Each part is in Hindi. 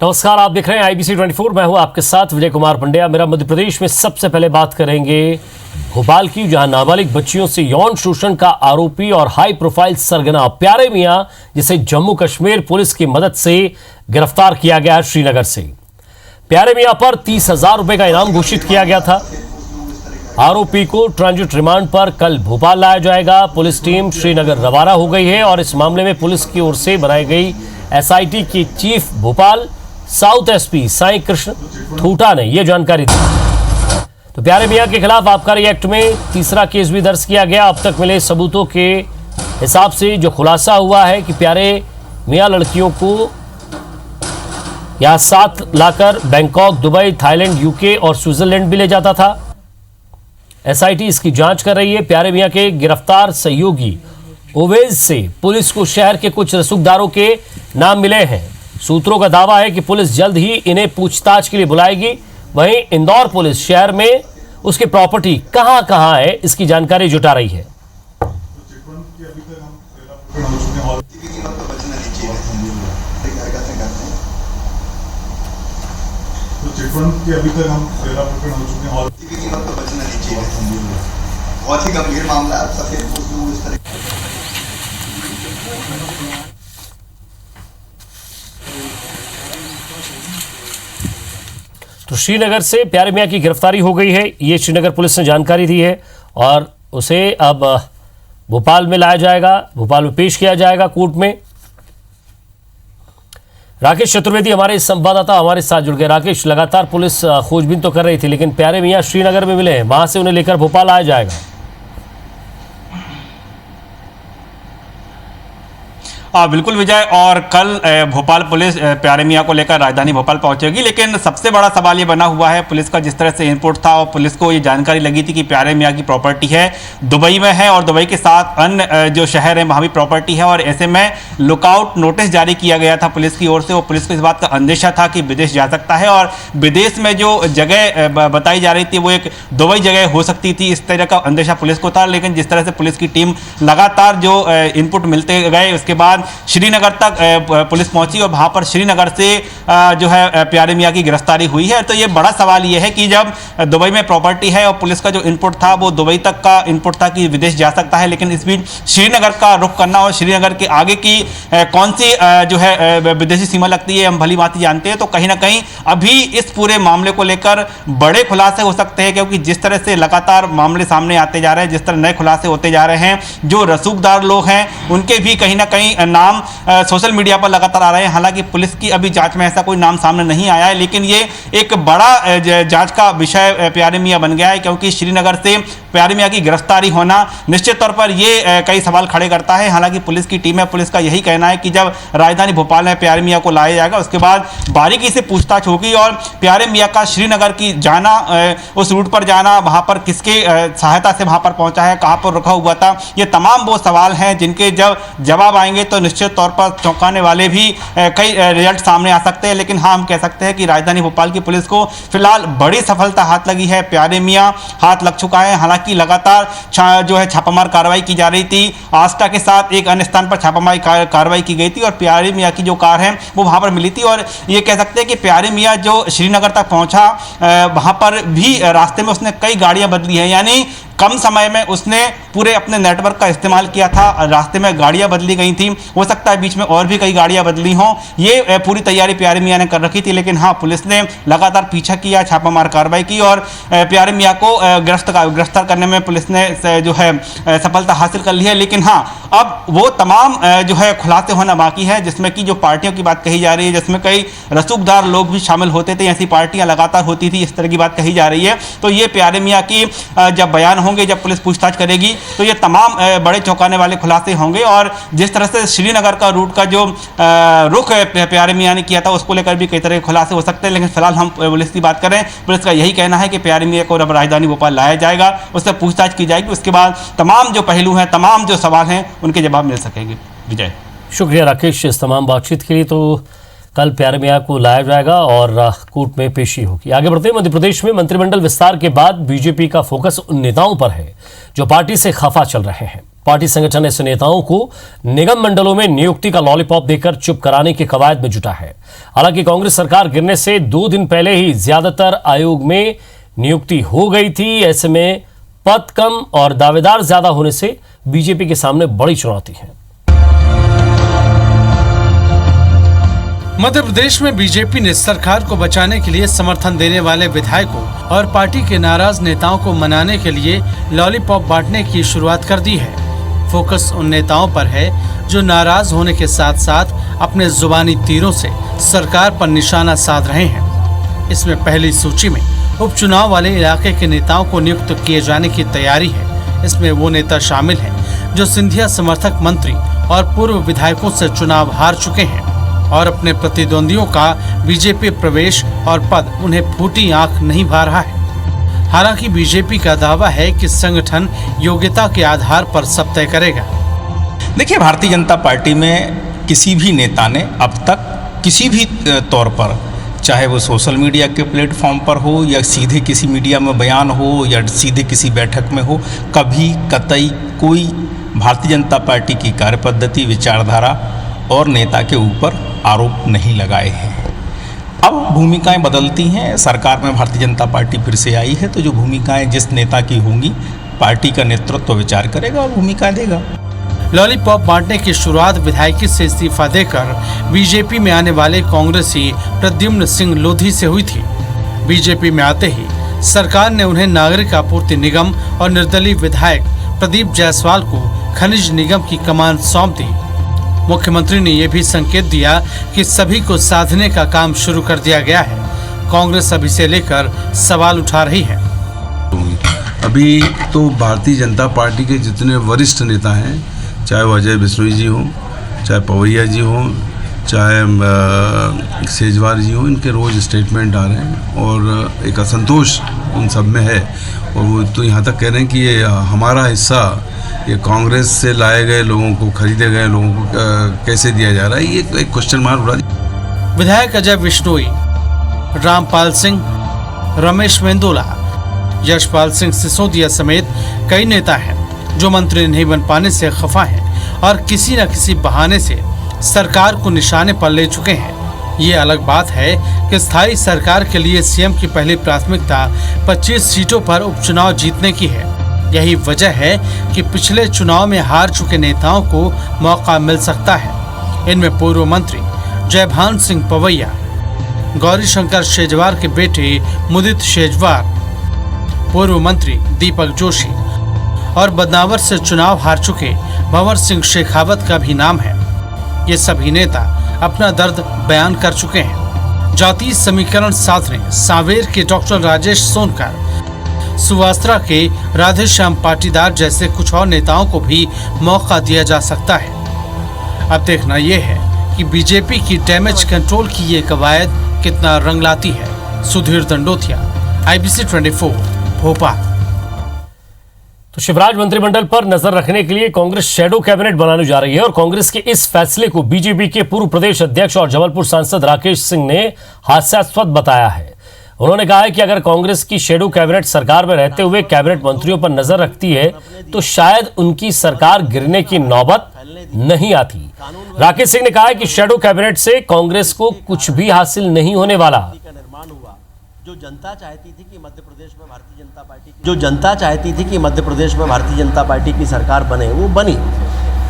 नमस्कार, आप देख रहे हैं IBC 24। मैं हूं आपके साथ विजय कुमार पंड्या। मेरा मध्य प्रदेश में सबसे पहले बात करेंगे भोपाल की, जहां नाबालिग बच्चियों से यौन शोषण का आरोपी और हाई प्रोफाइल सरगना प्यारे मियां, जिसे जम्मू कश्मीर पुलिस की मदद से गिरफ्तार किया गया श्रीनगर से। प्यारे मियां पर 30,000 रुपए का इनाम घोषित किया गया था। आरोपी को ट्रांजिट रिमांड पर कल भोपाल लाया जाएगा। पुलिस टीम श्रीनगर रवाना हो गई है और इस मामले में पुलिस की ओर से बनाई गई SIT की chief Bhopal south SP Sai Krishna Thoota ने यह जानकारी दी। तो प्यारे मियां के खिलाफ आबकारी एक्ट में तीसरा केस भी दर्ज किया गया। अब तक मिले सबूतों के हिसाब से जो खुलासा हुआ है कि प्यारे मियां लड़कियों को यहां साथ लाकर बैंकॉक, दुबई, थाईलैंड, UK और स्विट्जरलैंड भी ले जाता था। SIT इसकी जांच कर रही है। प्यारे मियां के गिरफ्तार सहयोगी ओवेज से पुलिस को शहर के कुछ रसूखदारों के नाम मिले हैं। सूत्रों का दावा है कि पुलिस जल्द ही इन्हें पूछताछ के लिए बुलाएगी। वहीं इंदौर पुलिस शहर में उसकी प्रॉपर्टी कहां कहां है, इसकी जानकारी जुटा रही है। बहुत ही गंभीर मामला है। तो श्रीनगर से प्यारे मियां की गिरफ्तारी हो गई है, ये श्रीनगर पुलिस ने जानकारी दी है और उसे अब भोपाल में लाया जाएगा, भोपाल में पेश किया जाएगा कोर्ट में। राकेश चतुर्वेदी हमारे संवाददाता हमारे साथ जुड़ गए। राकेश, लगातार पुलिस खोजबीन तो कर रही थी, लेकिन प्यारे मियां श्रीनगर में मिले हैं, वहां से उन्हें लेकर भोपाल आया जाएगा। बिल्कुल विजय, और कल भोपाल पुलिस प्यारे मियां को लेकर राजधानी भोपाल पहुंचेगी। लेकिन सबसे बड़ा सवाल ये बना हुआ है, पुलिस का जिस तरह से इनपुट था और पुलिस को ये जानकारी लगी थी कि प्यारे मियां की प्रॉपर्टी है दुबई में है और दुबई के साथ अन्य जो शहर है वहाँ भी प्रॉपर्टी है, और ऐसे में लुकआउट नोटिस जारी किया गया था पुलिस की ओर से। और पुलिस को इस बात का अंदेशा था कि विदेश जा सकता है, और विदेश में जो जगह बताई जा रही थी वो एक दुबई जगह हो सकती थी, इस तरह का अंदेशा पुलिस को था। लेकिन जिस तरह से पुलिस की टीम लगातार जो इनपुट मिलते गए, उसके बाद श्रीनगर तक पुलिस पहुंची और वहां पर श्रीनगर से जो है प्यारे मियां की गिरफ्तारी हुई है। तो ये बड़ा सवाल ये है कि जब दुबई में प्रॉपर्टी है और पुलिस का जो इनपुट था वो दुबई तक का इनपुट था कि विदेश जा सकता है, लेकिन इस बीच श्रीनगर का रुख करना और श्रीनगर के आगे की कौन सी जो है विदेशी सीमा लगती है हम भली भांति जानते हैं। तो कहीं ना कहीं अभी इस पूरे मामले को लेकर बड़े खुलासे हो सकते हैं, क्योंकि जिस तरह से लगातार मामले सामने आते जा रहे हैं, जिस तरह नए खुलासे होते जा रहे हैं, जो रसूखदार लोग हैं उनके भी कहीं ना कहीं नाम सोशल मीडिया पर लगातार आ रहे हैं। हालांकि पुलिस की अभी जांच में ऐसा कोई नाम सामने नहीं आया है, लेकिन ये एक बड़ा जांच का विषय प्यारे मियां बन गया है, क्योंकि श्रीनगर से प्यारे मियां की गिरफ्तारी होना निश्चित तौर पर ये कई सवाल खड़े करता है। हालांकि पुलिस की टीम है, पुलिस का यही कहना है कि जब राजधानी भोपाल में प्यारे मियां को लाया जाएगा उसके बाद बारीकी से पूछताछ होगी और प्यारे मियां का श्रीनगर की जाना, उस रूट पर जाना, वहां पर किसके सहायता से वहां पर पहुंचा है, कहां पर रुका हुआ था, ये तमाम वो सवाल हैं जिनके जब जवाब आएंगे तो निश्चित तौर पर चौंकाने वाले भी कई रिजल्ट सामने आ सकते हैं। लेकिन हाँ, हम कह सकते हैं कि राजधानी भोपाल की पुलिस को फिलहाल बड़ी सफलता हाथ लगी है, प्यारे मियां हाथ लग चुका है। हालांकि लगातार जो है छापामार कार्रवाई की जा रही थी। आस्था के साथ एक अन्य स्थान पर छापामारी कार्रवाई की गई थी और प्यारे मियां की जो कार है वो वहां पर मिली थी। और ये कह सकते हैं कि प्यारे मियां जो श्रीनगर तक पहुंचा, वहां पर भी रास्ते में उसने कई गाड़ियां बदली हैं, यानी कम समय में उसने पूरे अपने नेटवर्क का इस्तेमाल किया था। रास्ते में गाड़ियां बदली गई थी, हो सकता है बीच में और भी कई गाड़ियां बदली हों। ये पूरी तैयारी प्यारे मियां ने कर रखी थी, लेकिन हाँ, पुलिस ने लगातार पीछा किया, छापामार कार्रवाई की और प्यारे मियां को गिरफ्तार करने में पुलिस ने जो है सफलता हासिल कर ली है। लेकिन हाँ, अब वो तमाम जो है खुलासे होना बाकी है, जिसमें कि जो पार्टियों की बात कही जा रही है, जिसमें कई रसूखदार लोग भी शामिल होते थे, ऐसी पार्टियां लगातार होती थी, इस तरह की बात कही जा रही है। तो ये प्यारे मियां की जब बयान होंगे, जब पुलिस पूछताछ करेगी, तो ये तमाम बड़े चौंकाने वाले खुलासे होंगे। और जिस तरह से श्रीनगर का रूट का जो रुख प्यारे मियां ने किया था, उसको लेकर भी कई तरह के खुलासे हो सकते हैं। लेकिन फिलहाल हम पुलिस की बात करें, पुलिस का यही कहना है कि प्यारे मियां को राजधानी भोपाल लाया जाएगा, उससे पूछताछ की जाएगी, उसके बाद तमाम जो पहलू हैं, तमाम जो सवाल हैं, उनके जवाब मिल सकेंगे। विजय, शुक्रिया राकेश इस तमाम बातचीत के लिए। तो कल प्यारे मियां को लाया जाएगा और कोर्ट में पेशी होगी। आगे बढ़ते हैं, मध्य प्रदेश में मंत्रिमंडल विस्तार के बाद बीजेपी का फोकस उन नेताओं पर है जो पार्टी से खफा चल रहे हैं। पार्टी संगठन ऐसे नेताओं को निगम मंडलों में नियुक्ति का लॉलीपॉप देकर चुप कराने की कवायद में जुटा है। हालांकि कांग्रेस सरकार गिरने से 2 दिन पहले ही ज्यादातर आयोग में नियुक्ति हो गई थी। ऐसे में पद कम और दावेदार ज्यादा होने से बीजेपी के सामने बड़ी चुनौती है। मध्य प्रदेश में बीजेपी ने सरकार को बचाने के लिए समर्थन देने वाले विधायकों और पार्टी के नाराज नेताओं को मनाने के लिए लॉलीपॉप बांटने की शुरुआत कर दी है। फोकस उन नेताओं पर है जो नाराज होने के साथ साथ अपने जुबानी तीरों से सरकार पर निशाना साध रहे हैं। इसमें पहली सूची में उपचुनाव वाले इलाके के नेताओं को नियुक्त किए जाने की तैयारी है। इसमें वो नेता शामिल हैं जो सिंधिया समर्थक मंत्री और पूर्व विधायकों से चुनाव हार चुके हैं और अपने प्रतिद्वंदियों का बीजेपी प्रवेश और पद उन्हें फूटी आंख नहीं भा रहा है। हालांकि बीजेपी का दावा है कि संगठन योग्यता के आधार पर सब तय करेगा। देखिए, भारतीय जनता पार्टी में किसी भी नेता ने अब तक किसी भी तौर पर, चाहे वो सोशल मीडिया के प्लेटफॉर्म पर हो या सीधे किसी मीडिया में बयान हो या सीधे किसी बैठक में हो, कभी कतई कोई भारतीय जनता पार्टी की कार्यपद्धति, विचारधारा और नेता के ऊपर आरोप नहीं लगाए हैं। अब भूमिकाएं बदलती हैं। सरकार में भारतीय जनता पार्टी फिर से आई है, तो जो भूमिकाएं जिस नेता की होंगी, पार्टी का नेतृत्व विचार करेगा और भूमिका देगा। लॉलीपॉप बांटने की शुरुआत विधायकी से इस्तीफा देकर बीजेपी में आने वाले कांग्रेसी प्रद्युम्न सिंह लोधी से हुई थी। बीजेपी में आते ही सरकार ने उन्हें नागरिक आपूर्ति निगम और निर्दलीय विधायक प्रदीप जायसवाल को खनिज निगम की कमान सौंप दी। मुख्यमंत्री ने यह भी संकेत दिया कि सभी को साधने का काम शुरू कर दिया गया है। कांग्रेस अभी से लेकर सवाल उठा रही है। अभी तो भारतीय जनता पार्टी के जितने वरिष्ठ नेता हैं, चाहे वो अजय बिश्नोई जी हों, चाहे पवैया जी हों, चाहे सेजवार जी हों, इनके रोज़ स्टेटमेंट आ रहे हैं और एक असंतोष उन सब में है। और वो तो यहाँ तक कह रहे हैं कि ये हमारा हिस्सा, ये कांग्रेस से लाए गए लोगों को, खरीदे गए लोगों को कैसे दिया जा रहा है, ये एक क्वेश्चन मार्क उड़ा दिया। विधायक अजय बिश्नोई, रामपाल सिंह, रमेश मेंदोला, यशपाल सिंह सिसोदिया समेत कई नेता हैं जो मंत्री नहीं बन पाने से खफा हैं और किसी न किसी बहाने से सरकार को निशाने पर ले चुके हैं। ये अलग बात है कि स्थायी सरकार के लिए सीएम की पहली प्राथमिकता 25 सीटों पर उपचुनाव जीतने की है। यही वजह है कि पिछले चुनाव में हार चुके नेताओं को मौका मिल सकता है। इनमें पूर्व मंत्री जयभान सिंह पवैया, गौरीशंकर शेजवार के बेटे मुदित शेजवार, पूर्व मंत्री दीपक जोशी और बदनावर से चुनाव हार चुके भंवर सिंह शेखावत का भी नाम है। ये सभी नेता अपना दर्द बयान कर चुके हैं। जातीय समीकरण साधने सांवेर के डॉक्टर राजेश सोनकर, सुवास्त्रा के राधेश्याम पाटीदार जैसे कुछ और नेताओं को भी मौका दिया जा सकता है। अब देखना यह है कि बीजेपी की डैमेज कंट्रोल की ये कवायद कितना रंग लाती है। सुधीर दंडोतिया, IBC 24, भोपाल। तो शिवराज मंत्रिमंडल पर नजर रखने के लिए कांग्रेस शैडो कैबिनेट बनाने जा रही है और कांग्रेस के इस फैसले को बीजेपी के पूर्व प्रदेश अध्यक्ष और जबलपुर सांसद राकेश सिंह ने हास्यास्पद बताया है। उन्होंने कहा है कि अगर कांग्रेस की शैडो कैबिनेट सरकार में रहते हुए कैबिनेट मंत्रियों पर नजर रखती है तो शायद उनकी सरकार गिरने की नौबत नहीं आती। राकेश सिंह ने कहा है कि शैडो कैबिनेट से कांग्रेस को कुछ भी हासिल नहीं होने वाला। जो जनता चाहती थी कि मध्य प्रदेश में भारतीय जनता पार्टी की सरकार बने, वो बनी।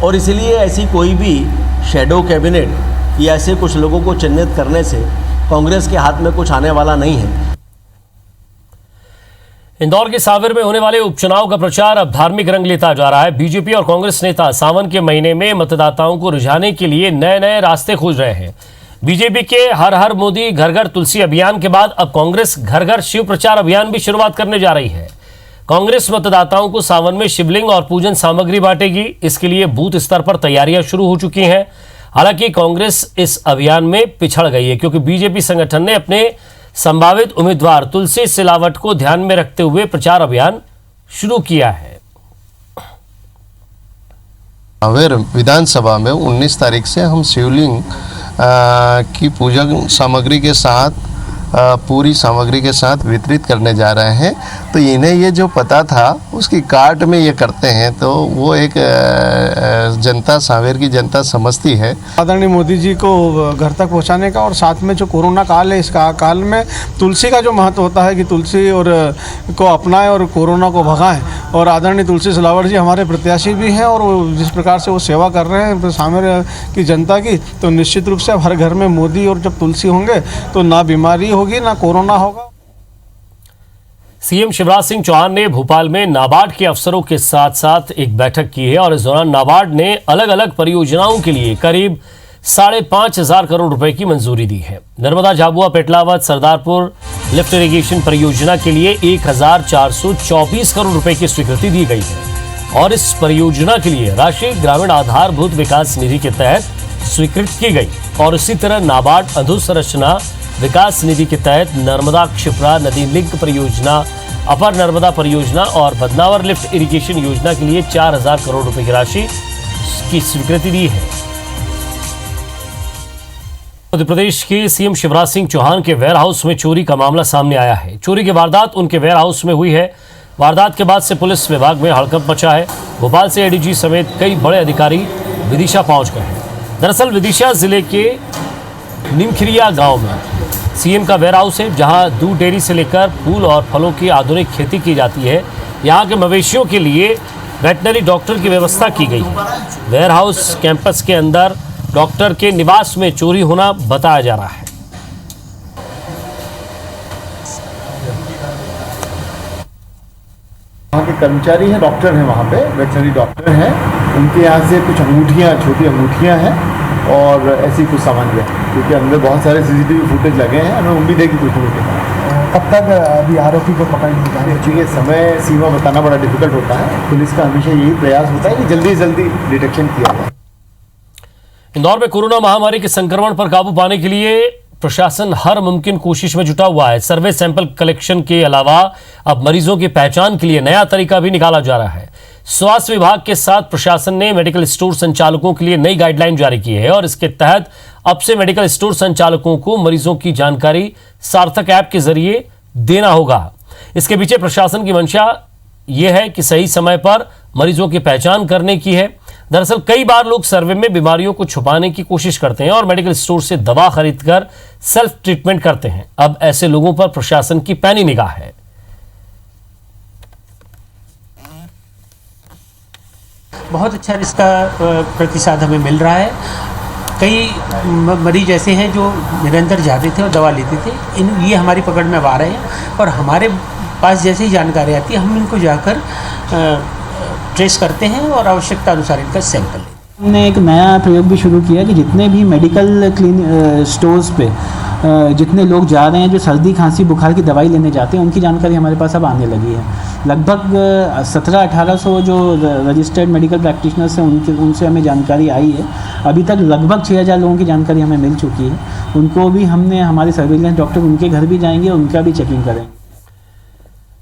और इसलिए ऐसी कोई भी शैडो कैबिनेट या ऐसे कुछ लोगों को चिन्हित करने से कांग्रेस के हाथ में कुछ आने वाला नहीं है। इंदौर के सांवेर में होने वाले उपचुनाव का प्रचार अब धार्मिक रंग लेता जा रहा है। बीजेपी और कांग्रेस नेता सावन के महीने में मतदाताओं को रिझाने के लिए नए नए रास्ते खोज रहे हैं। बीजेपी के हर हर मोदी घर घर तुलसी अभियान के बाद अब कांग्रेस घर घर शिव प्रचार अभियान भी शुरुआत करने जा रही है। कांग्रेस मतदाताओं को सावन में शिवलिंग और पूजन सामग्री बांटेगी। इसके लिए बूथ स्तर पर तैयारियां शुरू हो चुकी हैं। हालांकि कांग्रेस इस अभियान में पिछड़ गई है क्योंकि बीजेपी संगठन ने अपने संभावित उम्मीदवार तुलसी सिलावट को ध्यान में रखते हुए प्रचार अभियान शुरू किया है। सांवेर विधानसभा में 19 तारीख से हम शिवलिंग की पूजन सामग्री के साथ पूरी सामग्री के साथ वितरित करने जा रहे हैं। तो इन्हें ये जो पता था उसकी काट में ये करते हैं, तो वो एक जनता, सांवेर की जनता समझती है। आदरणीय मोदी जी को घर तक पहुंचाने का, और साथ में जो कोरोना काल है, इस काल में तुलसी का जो महत्व होता है कि तुलसी और को अपनाएं और कोरोना को भगाएं। और आदरणीय तुलसी सिलावट जी हमारे प्रत्याशी भी हैं, और जिस प्रकार से वो सेवा कर रहे हैं सांवेर की जनता की, तो निश्चित रूप से हर घर में मोदी और जब तुलसी होंगे तो ना बीमारी होगी ना कोरोना होगा। सीएम शिवराज सिंह चौहान ने भोपाल में नाबार्ड के अफसरों के साथ साथ एक बैठक की है और इस दौरान नाबार्ड ने अलग अलग परियोजनाओं के लिए करीब 5,500 करोड़ रुपए की मंजूरी दी है। नर्मदा, झाबुआ, पेटलावद, सरदारपुर लिफ्ट इरिगेशन परियोजना के लिए 1,424 करोड़ रुपए की स्वीकृति दी गई है और इस परियोजना के लिए राशि ग्रामीण आधारभूत विकास निधि के तहत स्वीकृत की गई। और इसी तरह नाबार्ड अधोसंरचना विकास निधि के तहत नर्मदा क्षिप्रा नदी लिंक परियोजना, अपर नर्मदा परियोजना और बदनावर लिफ्ट इरिगेशन योजना के लिए 4,000 करोड़ रुपए की राशि की स्वीकृति दी है। मध्य प्रदेश के सीएम शिवराज सिंह चौहान के वेयर हाउस में चोरी का मामला सामने आया है। चोरी की वारदात उनके वेयर हाउस में हुई है। वारदात के बाद से पुलिस विभाग में हड़कंप मचा है। भोपाल से एडीजी समेत कई बड़े अधिकारी विदिशा पहुंच गए हैं। दरअसल विदिशा जिले के निमखिरिया गांव में सीएम का वेयर हाउस है, जहां दूध डेयरी से लेकर फूल और फलों की आधुनिक खेती की जाती है। यहां के मवेशियों के लिए वेटनरी डॉक्टर की व्यवस्था की गई है। वेयर हाउस कैंपस के अंदर डॉक्टर के निवास में चोरी होना बताया जा रहा है। वहाँ के कर्मचारी हैं, डॉक्टर हैं, वहाँ पे वेटनरी डॉक्टर हैं। उनके यहाँ से कुछ अंगूठियाँ, छोटी अंगूठियाँ हैं और ऐसी कुछ सामान लिया, क्योंकि अंदर बहुत सारे सीसीटीवी फुटेज लगे हैं। हमें उम्मीद है कि कुछ होगा। कब तक अभी आरोपी को पकड़ने का? एक्चुअली समय सीमा बताना बड़ा डिफिकल्ट होता है। पुलिस का हमेशा यही प्रयास होता है कि जल्दी से जल्दी डिटेक्शन किया जाए। इंदौर में कोरोना महामारी के संक्रमण पर काबू पाने के लिए प्रशासन हर मुमकिन कोशिश में जुटा हुआ है। सर्वे सैंपल कलेक्शन के अलावा अब मरीजों की पहचान के लिए नया तरीका भी निकाला जा रहा है। स्वास्थ्य विभाग के साथ प्रशासन ने मेडिकल स्टोर संचालकों के लिए नई गाइडलाइन जारी की है और इसके तहत अब से मेडिकल स्टोर संचालकों को मरीजों की जानकारी सार्थक ऐप के जरिए देना होगा। इसके पीछे प्रशासन की मंशा यह है कि सही समय पर मरीजों की पहचान करने की है। दरअसल कई बार लोग सर्वे में बीमारियों को छुपाने की कोशिश करते हैं और मेडिकल स्टोर से दवा खरीदकर सेल्फ ट्रीटमेंट करते हैं। अब ऐसे लोगों पर प्रशासन की पैनी निगाह है। बहुत अच्छा इसका प्रतिसाद हमें मिल रहा है। कई मरीज ऐसे हैं जो निरंतर जाते थे और दवा लेते थे। ये हमारी पकड़ में आ रहे हैं और हमारे पास जैसे ही जानकारी आती है हम इनको जाकर ट्रेस करते हैं और आवश्यकता अनुसार इनका सैंपल लेते हैं। हमने एक नया प्रयोग भी शुरू किया कि जितने भी मेडिकल स्टोर्स पे जितने लोग जा रहे हैं जो सर्दी खांसी बुखार की दवाई लेने जाते हैं उनकी जानकारी हमारे पास अब आने लगी है। लगभग 1700-1800 जो रजिस्टर्ड मेडिकल प्रैक्टिशनर्स हैं उनसे हमें जानकारी आई है। अभी तक लगभग 6000 लोगों की जानकारी हमें मिल चुकी है। उनको भी हमने, हमारे सर्विलेंस डॉक्टर उनके घर भी जाएंगे, उनका भी चेकिंग करेंगे।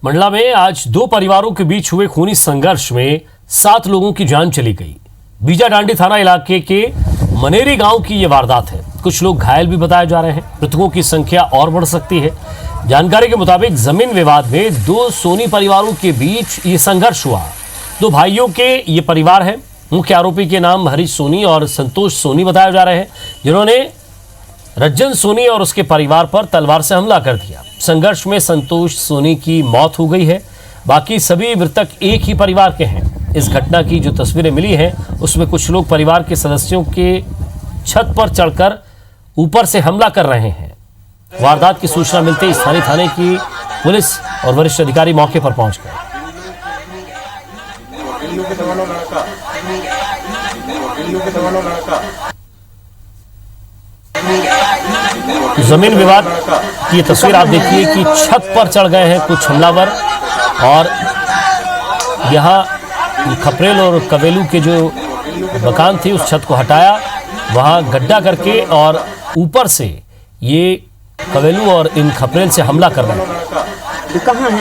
मंडला में आज दो परिवारों के बीच हुए खूनी संघर्ष में 7 लोगों की जान चली गई। बीजाडांडी थाना इलाके के मनेरी गांव की यह वारदात है। कुछ लोग घायल भी बताए जा रहे हैं। मृतकों की संख्या और बढ़ सकती है। जानकारी के मुताबिक जमीन विवाद में 2 सोनी परिवारों के बीच ये संघर्ष हुआ। 2 भाइयों के ये परिवार है। मुख्य आरोपी के नाम हरीश सोनी और संतोष सोनी बताए जा रहे हैं, जिन्होंने रज्जन सोनी और उसके परिवार पर तलवार से हमला कर दिया। संघर्ष में संतोष सोनी की मौत हो गई है। बाकी सभी मृतक एक ही परिवार के हैं। इस घटना की जो तस्वीरें मिली हैं उसमें कुछ लोग परिवार के सदस्यों के छत पर चढ़कर ऊपर से हमला कर रहे हैं। वारदात की सूचना मिलते ही स्थानीय थाने की पुलिस और वरिष्ठ अधिकारी मौके पर पहुंच गए। जमीन विवाद की तस्वीर आप देखिए कि छत पर चढ़ गए हैं कुछ हमलावर और यहाँ खपरेल और कवेलू के जो मकान थे उस छत को हटाया, वहाँ गड्ढा करके और ऊपर से ये कवेलू और इन खपरेल से हमला कर रहे हैं। कहाँ है?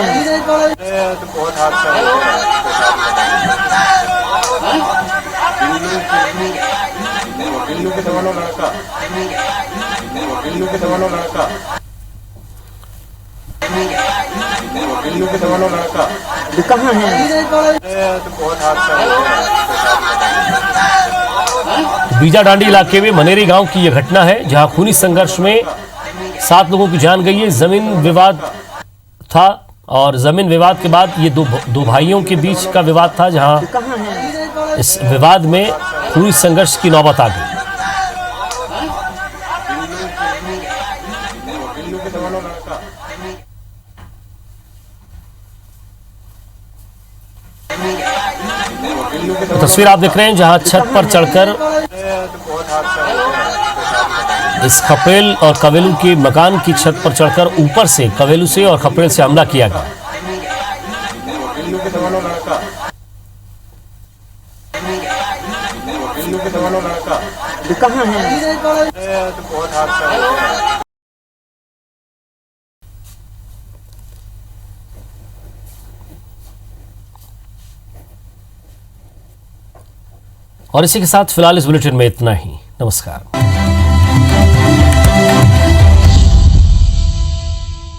कहाँ है? बीजाडांडी इलाके में मनेरी गांव की यह घटना है, जहां खूनी संघर्ष में 7 लोगों की जान गई है। जमीन विवाद था और जमीन विवाद के बाद ये दो भाइयों के बीच का विवाद था, जहां इस विवाद में खूनी संघर्ष की नौबत आ गई। तो तस्वीर आप देख रहे हैं जहां छत पर चढ़कर इस खपेल और कवेलू के मकान की छत पर चढ़कर ऊपर से कवेलू से और खपेल से हमला किया गया। कहाँ है? और इसी के साथ फिलहाल इस बुलेटिन में इतना ही। नमस्कार।